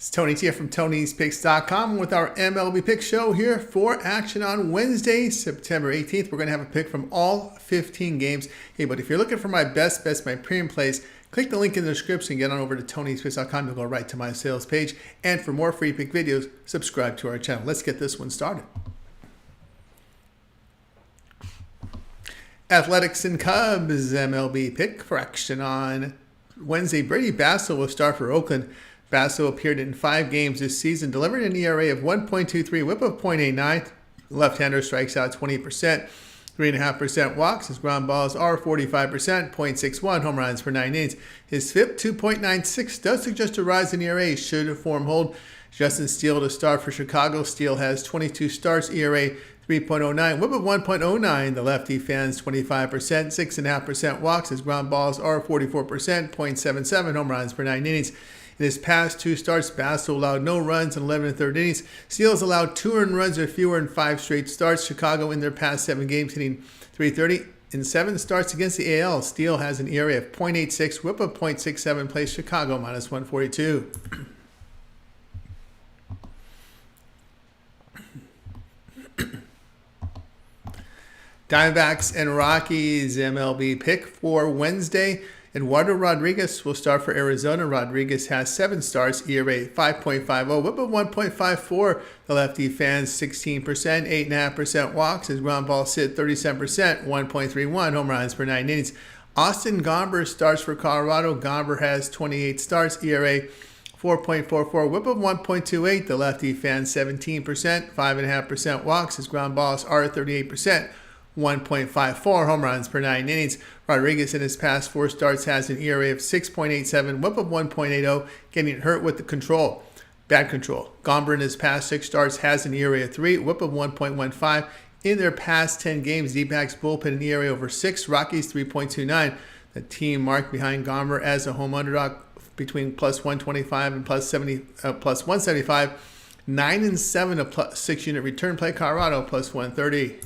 It's Tony here from Tony'sPicks.com with our MLB Pick Show here for action on Wednesday, September 18th. We're going to have a pick from all 15 games. Hey, but if you're looking for my best, my premium plays, click the link in the description, get on over to Tony'sPicks.com. You'll go right to my sales page. And for more free pick videos, subscribe to our channel. Let's get this one started. Athletics and Cubs MLB pick for action on Wednesday. Brady Basso will start for Oakland. Basso appeared in 5 games this season, delivered an ERA of 1.23, whip of .89. Left-hander strikes out 20%, 3.5% walks. His ground balls are 45%, .61 home runs per 9 innings. His FIP 2.96 does suggest a rise in ERA should form hold. Justin Steele to start for Chicago. Steele has 22 starts, ERA 3.09, whip of 1.09. The lefty fans 25%, 6.5% walks. His ground balls are 44%, .77 home runs per 9 innings. In his past 2 starts, Basso allowed no runs in 11 1/3 innings. Steele has allowed 2 earned runs or fewer in 5 straight starts. Chicago in their past 7 games hitting .330. In 7 starts against the AL, Steele has an ERA of .86, whip of .67, plays Chicago minus 142. Diamondbacks and Rockies MLB pick for Wednesday. Eduardo Rodriguez will start for Arizona. Rodriguez has 7 starts, ERA 5.50, whip of 1.54. The lefty fans 16%, 8.5% walks. His ground ball sit 37%, 1.31 home runs per 9 innings. Austin Gomber starts for Colorado. Gomber has 28 starts, ERA 4.44, whip of 1.28. The lefty fans 17%, 5.5% walks. His ground balls are 38%. 1.54 home runs per 9 innings. Rodriguez in his past 4 starts has an ERA of 6.87, whip of 1.80, getting hurt with the control. Bad control. Gomber in his past 6 starts has an ERA of 3, whip of 1.15. In their past 10 games, D-backs bullpen an ERA over 6, Rockies 3.29. The team marked behind Gomber as a home underdog between plus 125 and plus 175. 9-7 a plus 6-unit return play. Colorado plus 130.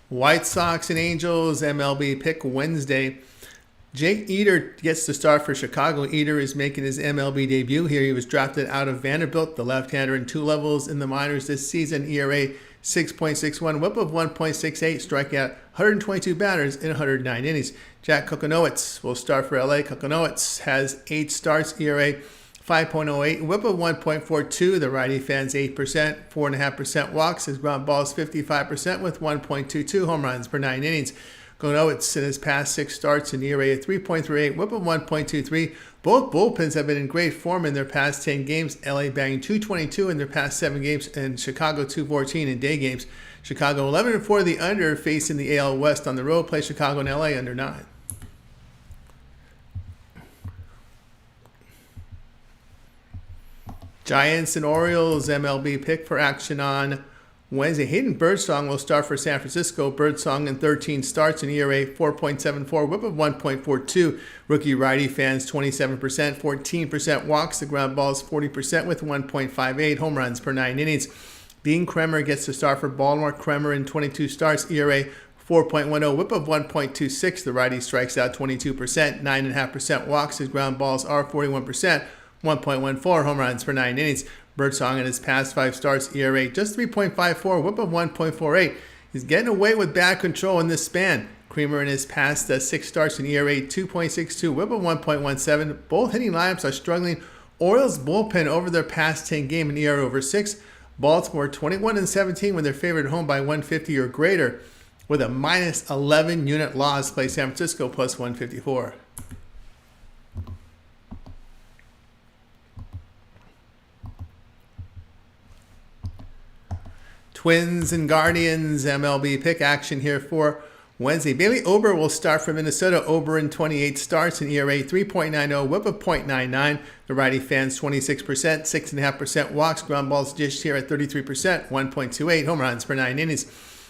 White Sox and Angels MLB pick Wednesday. Jake Eder gets to start for Chicago. Eder is making his MLB debut here. He was drafted out of Vanderbilt, the left-hander in 2 levels in the minors this season. ERA 6.61, whip of 1.68, strike out 122 batters in 109 innings. Jack Kokonowitz will start for LA. Kokonowitz has 8 starts, ERA 5.08, whip of 1.42. The righty fans 8%, 4.5% walks. His ground balls 55% with 1.22 home runs per 9 innings. Kokonowitz in his past 6 starts an ERA of 3.38, whip of 1.23. Both bullpens have been in great form in their past 10 games. LA banging .222 in their past 7 games, and Chicago .214 in day games. Chicago 11-4 the under, facing the AL West on the road. Play Chicago and LA under 9. Giants and Orioles MLB pick for action on Wednesday. Hayden Birdsong will start for San Francisco. Birdsong in 13 starts, an ERA 4.74, whip of 1.42. Rookie righty fans 27%, 14% walks. The ground balls 40% with 1.58 home runs per 9 innings. Dean Kremer gets to start for Baltimore. Kremer in 22 starts, ERA 4.10, whip of 1.26. The righty strikes out 22%, 9.5% walks. His ground balls are 41%. 1.14 home runs per 9 innings. Birdsong in his past 5 starts, ERA just 3.54, whip of 1.48. He's getting away with bad control in this span. Kremer in his past 6 starts, an ERA 2.62, whip of 1.17. Both hitting lineups are struggling. Orioles bullpen over their past 10 game, an ERA over 6. Baltimore 21-17 when they're favored at home by 150 or greater, with a minus 11 unit loss. Play San Francisco plus 154. Twins and Guardians MLB pick action here for Wednesday. Bailey Ober will start for Minnesota. Ober in 28 starts, an ERA 3.90, whip of .99. The righty fans 26%, 6.5% walks. Ground balls dished here at 33%, 1.28 home runs per 9 innings.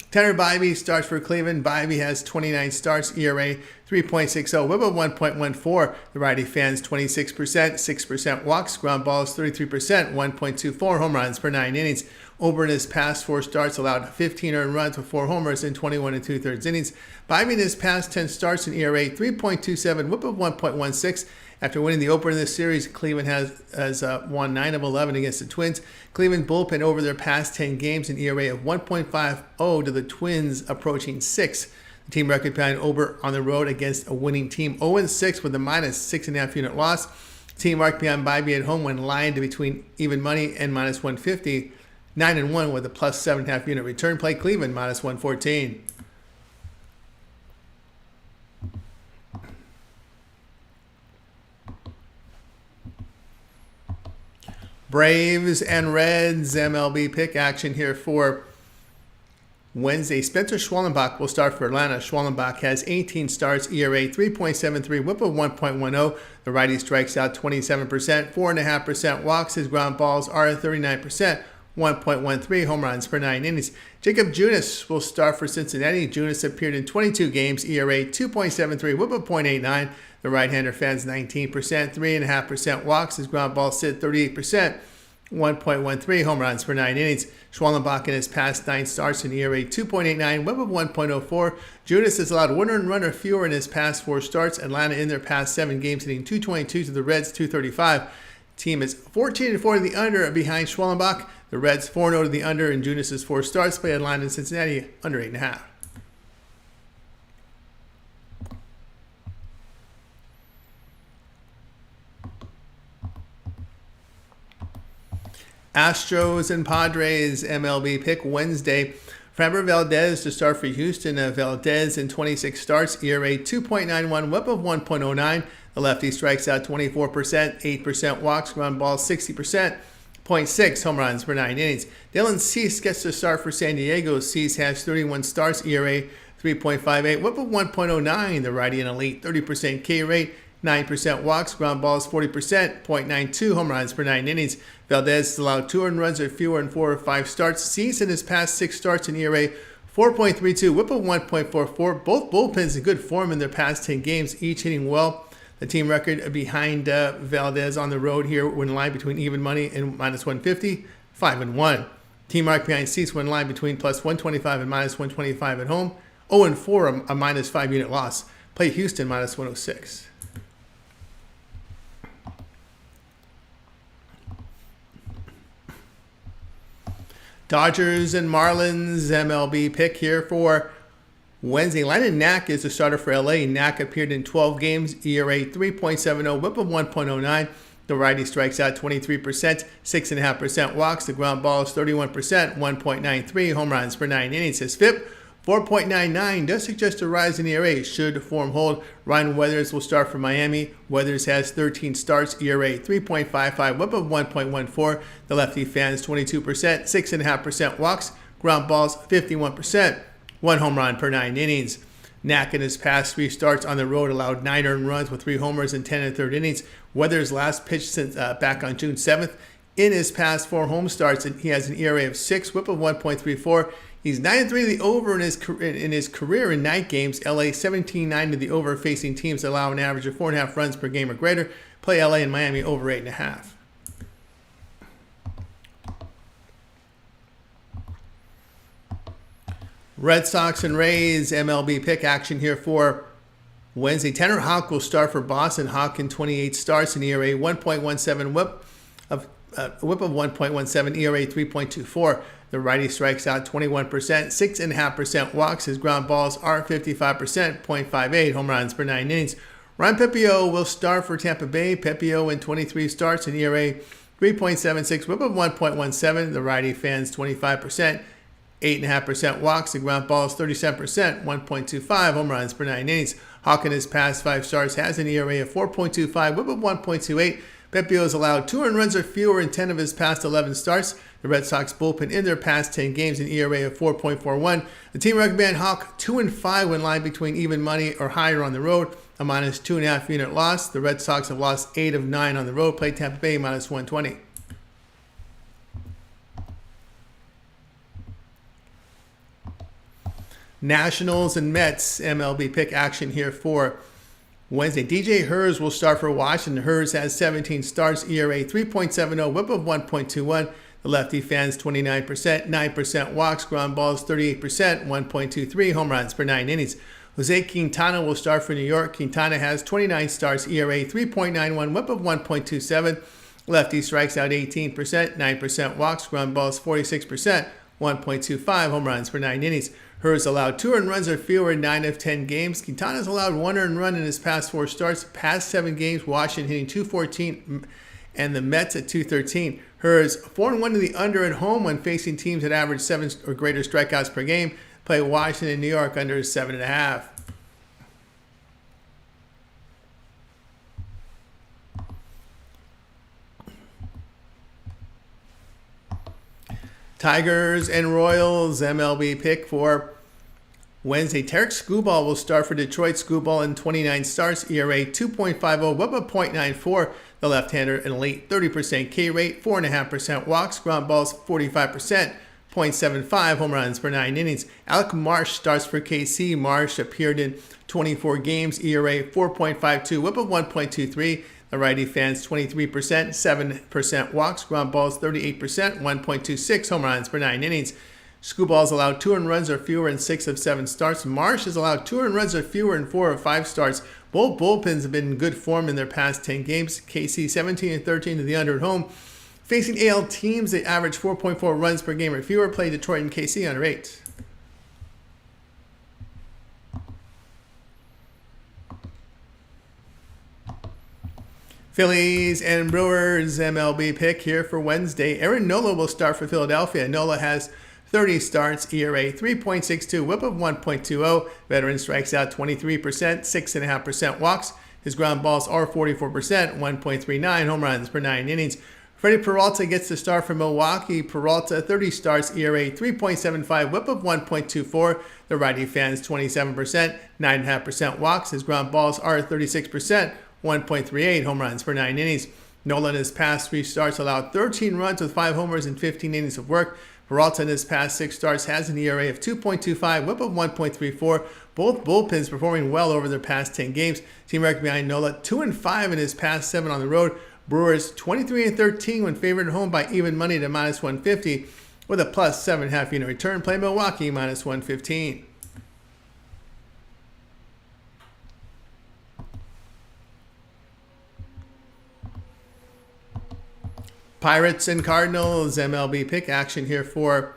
Tanner Bybee starts for Cleveland. Bybee has 29 starts, ERA 3.60, whip of 1.14. The righty fans 26%, 6% walks. Ground balls 33%, 1.24 home runs per 9 innings. Ober in his past 4 starts allowed 15 earned runs with 4 homers in 21 2/3 innings. Bobby in his past 10 starts in ERA 3.27, whip of 1.16. After winning the opener in this series, Cleveland has won 9 of 11 against the Twins. Cleveland bullpen over their past 10 games an ERA of 1.50 to the Twins approaching 6. The team record behind Ober on the road against a winning team 0-6 with a minus 6.5 unit loss. Team marked behind Bobby at home when lying to between even money and minus 150. 9-1 with a plus 7.5 unit return. Play Cleveland minus 114. Braves and Reds MLB pick action here for Wednesday. Spencer Schwallenbach will start for Atlanta. Schwallenbach has 18 starts, ERA 3.73, whip of 1.10. The righty strikes out 27%, 4.5% walks. His ground balls are 39%, 1.13 home runs per 9 innings. Jacob Junis will start for Cincinnati. Junis appeared in 22 games, ERA 2.73, whip of 0.89. The right-hander fans 19%, 3.5% walks. His ground balls sit 38%, 1.13 home runs per 9 innings. Schwallenbach in his past 9 starts in ERA 2.89, whip of 1.04. Junis has allowed 1 earned run or fewer in his past 4 starts. Atlanta in their past 7 games hitting 222 to the Reds 235. Team is 14-4 to the under behind Schwallenbach. The Reds 4-0 to the under in Junis' 4 starts. Play Atlanta and Cincinnati under 8.5. Astros and Padres MLB pick Wednesday. Framber Valdez to start for Houston. Valdez in 26 starts, ERA 2.91, whip of 1.09. The lefty strikes out 24%, 8% walks, ground balls 60%, 0.6 home runs per 9 innings. Dylan Cease gets to start for San Diego. Cease has 31 starts, ERA 3.58, whip of 1.09. The righty an elite 30% K rate, 9% walks, ground balls 40%, 0.92 home runs per 9 innings. Valdez has allowed 2 earned runs or fewer in 4 or 5 starts. Cease in his past 6 starts in ERA 4.32, whip of 1.44. Both bullpens in good form in their past 10 games, each hitting well. The team record behind Valdez on the road here when line between even money and minus 150, 5-1. Team mark behind Cease when line between plus 125 and minus 125 at home, 0-4, a minus 5 unit loss. Play Houston minus 106. Dodgers and Marlins MLB pick here for Wednesday. Landon Knack is the starter for LA. Knack appeared in 12 games, ERA 3.70, whip of 1.09. The righty strikes out 23%, 6.5% walks. The ground ball is 31%, 1.93 home runs per 9 innings. His FIP 4.99 does suggest a rise in ERA should form hold. Ryan Weathers will start for Miami. Weathers has 13 starts, ERA 3.55, whip of 1.14. The lefty fans 22%, 6.5% walks, ground balls 51%, 1 home run per 9 innings. Knack in his past 3 starts on the road allowed 9 earned runs with 3 homers in 10 1/3 innings. Weathers last pitched since back on June 7th. In his past 4 home starts, he has an ERA of 6, whip of 1.34. He's 9-3 to the over in his career in night games. LA 17-9 to the over, facing teams that allow an average of 4.5 runs per game or greater. Play LA and Miami over 8.5. Red Sox and Rays MLB pick action here for Wednesday. Tanner Houck will start for Boston. Houck in 28 starts in ERA 1.17, whip of 1.17, ERA 3.24. The righty strikes out 21%, 6.5% walks. His ground balls are 55%, 0.58 home runs per 9 innings. Ryan Pepiot will start for Tampa Bay. Pepiot in 23 starts in ERA 3.76, whip of 1.17. The righty fans 25%, 8.5% walks. The ground balls 37%, 1.25 home runs per 9 innings. Houck in his past 5 starts has an ERA of 4.25, whip of 1.28. Pepiot has allowed 2 earned runs or fewer in 10 of his past 11 starts. The Red Sox bullpen in their past 10 games an ERA of 4.41. The team recommend Houck 2-5 when lying between even money or higher on the road, a minus 2.5 unit loss. The Red Sox have lost 8 of 9 on the road. Play Tampa Bay minus 120. Nationals and Mets MLB pick action here for Wednesday. DJ Hers will start for Washington. Hers has 17 starts, ERA 3.70, whip of 1.21. The lefty fans 29%, 9% walks, ground balls 38%, 1.23 home runs per 9 innings. Jose Quintana will start for New York. Quintana has 29 starts, ERA 3.91, whip of 1.27. Lefty strikes out 18%, 9% walks, ground balls 46%, 1.25 home runs per 9 innings. Hers allowed 2 earned runs or fewer in 9 of 10 games. Quintana's allowed 1 earned run in his past 4 starts. Past 7 games, Washington hitting 214 and the Mets at 213. Hers 4-1 to the under at home when facing teams that average 7 or greater strikeouts per game. Play Washington and New York under 7.5. Tigers and Royals MLB pick for Wednesday. Tarek Skubal will start for Detroit. Skubal in 29 starts, ERA 2.50, whip of 0.94. The left-hander an elite 30% K rate, 4.5% walks, ground balls 45%, 0.75 home runs per 9 innings. Alec Marsh starts for KC. Marsh appeared in 24 games, ERA 4.52, whip of 1.23. The righty fans 23%, 7% walks, ground balls 38%, 1.26 home runs per 9 innings. Skubal's allowed 2 earned runs or fewer in 6 of 7 starts. Marsh has allowed 2 earned runs or fewer in 4 of 5 starts. Both bullpens have been in good form in their past 10 games. KC 17-13 to the under at home. Facing AL teams, they average 4.4 runs per game or fewer. Play Detroit and KC under 8. Phillies and Brewers MLB pick here for Wednesday. Aaron Nola will start for Philadelphia. Nola has 30 starts, ERA 3.62, whip of 1.20. Veteran strikes out 23%, 6.5% walks. His ground balls are 44%, 1.39 home runs per 9 innings. Freddie Peralta gets the start for Milwaukee. Peralta 30 starts, ERA 3.75, whip of 1.24. The righty fans 27%, 9.5% walks. His ground balls are 36%, 1.38 home runs per 9 innings. Nola in his past 3 starts allowed 13 runs with 5 homers and 15 innings of work. Peralta in his past 6 starts has an ERA of 2.25, whip of 1.34. Both bullpens performing well over their past 10 games. Team record behind Nola 2-5 in his past 7 on the road. Brewers 23-13 when favored at home by even money to -150 with a plus 7.5 unit return. Play Milwaukee -115. Pirates and Cardinals MLB pick action here for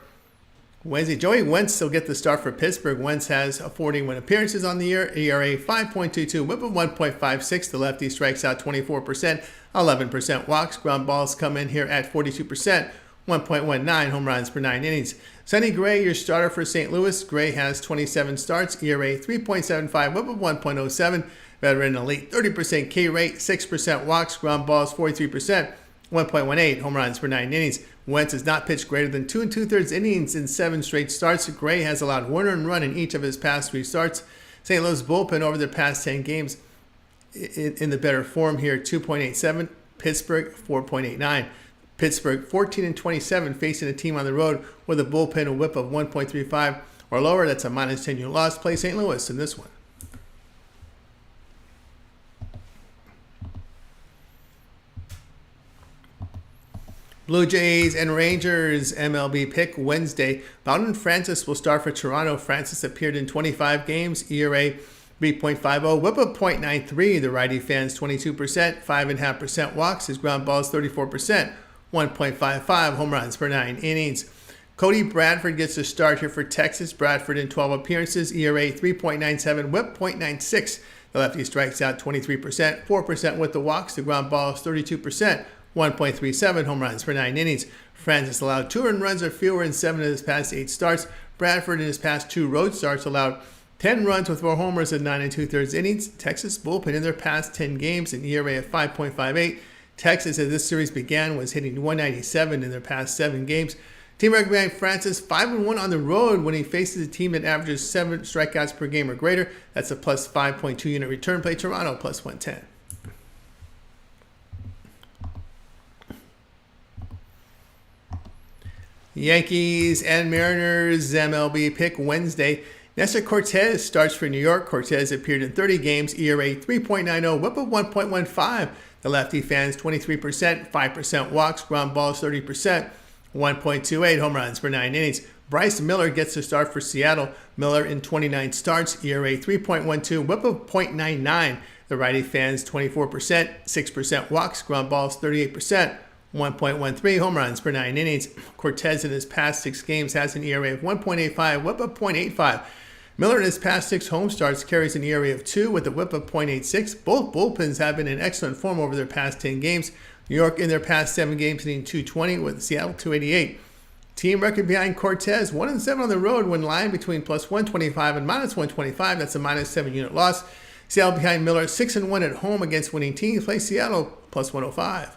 Wednesday. Joey Wentz will get the start for Pittsburgh. Wentz has 41 appearances on the year, ERA 5.22, whip of 1.56. The lefty strikes out 24%, 11% walks. Ground balls come in here at 42%, 1.19 home runs per 9 innings. Sonny Gray, your starter for St. Louis. Gray has 27 starts, ERA 3.75, whip of 1.07. Veteran elite 30% K rate, 6% walks. Ground balls 43%. 1.18 home runs per 9 innings. Wentz has not pitched greater than 2 2/3 innings in 7 straight starts. Gray has allowed 1 earned run in each of his past 3 starts. St. Louis bullpen over their past 10 games in the better form here, 2.87. Pittsburgh 4.89. Pittsburgh 14-27 facing a team on the road with a bullpen whip of 1.35 or lower. That's a -10 unit loss. Play St. Louis in this one. Blue Jays and Rangers MLB pick Wednesday. Bowden Francis will start for Toronto. Francis appeared in 25 games, ERA 3.50, whip of 0.93. The righty fans 22%, 5.5% walks. His ground balls 34%, 1.55 home runs per 9 innings. Cody Bradford gets the start here for Texas. Bradford in 12 appearances, ERA 3.97, whip 0.96. The lefty strikes out 23%, 4% with the walks. The ground balls 32%. 1.37 home runs per 9 innings. Francis allowed 2 earned runs or fewer in 7 of his past 8 starts. Bradford in his past 2 road starts allowed 10 runs with 4 homers in 9 2/3 innings. Texas bullpen in their past 10 games an ERA of 5.58. Texas, as this series began, was hitting 197 in their past 7 games. Team record behind Francis 5-1 on the road when he faces a team that averages 7 strikeouts per game or greater. That's a plus 5.2 unit return. Play Toronto plus 110. Yankees and Mariners MLB pick Wednesday. Nestor Cortez starts for New York. Cortez appeared in 30 games, ERA 3.90, whip of 1.15. The lefty fans 23%, 5% walks, ground balls 30%, 1.28 home runs per 9 innings. Bryce Miller gets the start for Seattle. Miller in 29 starts, ERA 3.12, whip of .99. The righty fans 24%, 6% walks, ground balls 38%, 1.13 home runs per 9 innings. Cortez in his past 6 games has an ERA of 1.85, whip of .85. Miller in his past 6 home starts carries an ERA of 2 with a whip of .86. Both bullpens have been in excellent form over their past 10 games. New York in their past 7 games hitting .220 with Seattle .288. Team record behind Cortez, 1-7 on the road when lying between +125 and -125. That's a -7 unit loss. Seattle behind Miller, 6-1 at home against winning teams. Play Seattle +105.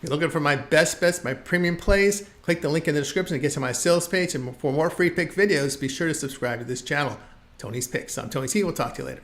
If you're looking for my best bets, my premium plays, click the link in the description to get to my sales page. And for more free pick videos, be sure to subscribe to this channel. Tony's Picks. I'm Tony T. We'll talk to you later.